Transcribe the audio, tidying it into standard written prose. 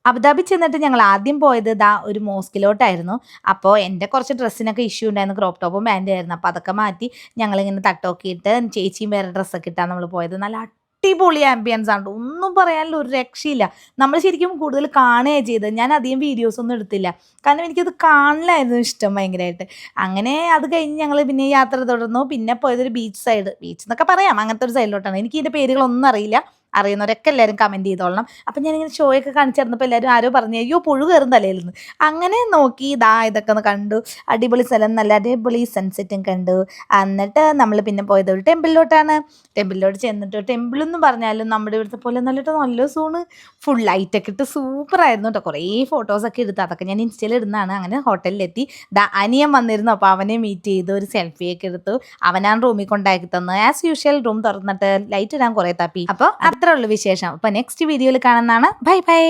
Abu Dhabi ചെന്നിട്ട് ഞങ്ങൾ ആദ്യം പോയത് ഒരു മോസ്കിലോട്ടായിരുന്നു. അപ്പോൾ എൻ്റെ കുറച്ച് ഡ്രസ്സിനൊക്കെ ഇഷ്യൂ ഉണ്ടായിരുന്നു, ക്രോപ്പ് ടോപ്പും പാൻറ്റും ആയിരുന്നു. അപ്പോൾ അതൊക്കെ മാറ്റി ഞങ്ങളിങ്ങനെ തട്ടൊക്കെ ഇട്ട് ചേച്ചിയും വേറെ ഡ്രസ്സൊക്കെ ഇട്ടാണ് നമ്മൾ പോയത്. നല്ല അടിപൊളി ആംബിയൻസ് ആണ്, ഒന്നും പറയാനില്ല, ഒരു രക്ഷയില്ല. നമ്മൾ ശരിക്കും കൂടുതൽ കാണുകയാണ് ചെയ്തത്. ഞാൻ അധികം വീഡിയോസൊന്നും എടുത്തില്ല, കാരണം എനിക്കത് കാണലായിരുന്നു ഇഷ്ടം ഭയങ്കരമായിട്ട്. അങ്ങനെ അത് കഴിഞ്ഞ് ഞങ്ങൾ പിന്നെ യാത്ര തുടർന്നു. പിന്നെ പോയതൊരു ബീച്ച് സൈഡ്, ബീച്ച് എന്നൊക്കെ പറയാം, അങ്ങനത്തെ ഒരു സൈഡിലോട്ടാണ്. എനിക്ക് ഇതിൻ്റെ പേരുകളൊന്നും അറിയില്ല, അറിയുന്നവരൊക്കെ എല്ലാവരും കമൻറ്റ് ചെയ്തോളണം. അപ്പം ഞാനിങ്ങനെ ഷോയൊക്കെ കാണിച്ചു തരുന്നപ്പോൾ എല്ലാവരും ആരോ പറഞ്ഞു അയ്യോ പുഴു കയറും തലയിൽ നിന്ന്. അങ്ങനെ നോക്കി ഇതൊക്കെ ഒന്ന് കണ്ടു. അടിപൊളി സ്ഥലം, നല്ല അടിപൊളി സൺസെറ്റും കണ്ടു. എന്നിട്ട് നമ്മൾ പിന്നെ പോയത് ഒരു ടെമ്പിളിലോട്ടാണ്. ടെമ്പിളിലോട്ട് ചെന്നിട്ട് ടെമ്പിളെന്ന് പറഞ്ഞാലും നമ്മുടെ ഇവിടുത്തെ പോലെ നല്ല സൂണ്, ഫുൾ ലൈറ്റൊക്കെ ഇട്ട് സൂപ്പറായിരുന്നു കേട്ടോ. കുറേ ഫോട്ടോസൊക്കെ എടുത്ത് അതൊക്കെ ഞാൻ ഇൻസ്റ്റയിൽ ഇടുന്നതാണ്. അങ്ങനെ ഹോട്ടലിലെത്തി അനിയൻ വന്നിരുന്നു, അപ്പോൾ അവനെ മീറ്റ് ചെയ്തു, ഒരു സെൽഫിയൊക്കെ എടുത്തു. അവനാണ് റൂമിൽ കൊണ്ടാക്കി തന്നു. ആസ് യൂഷ്വൽ റൂം തുറന്നിട്ട് ലൈറ്റ് ഇടാൻ കുറേ തപ്പി. അപ്പോൾ അത്രേ ഉള്ളൂ വിശേഷം. അപ്പോൾ നെക്സ്റ്റ് വീഡിയോയിൽ കാണുന്നതാണ്. Bye bye.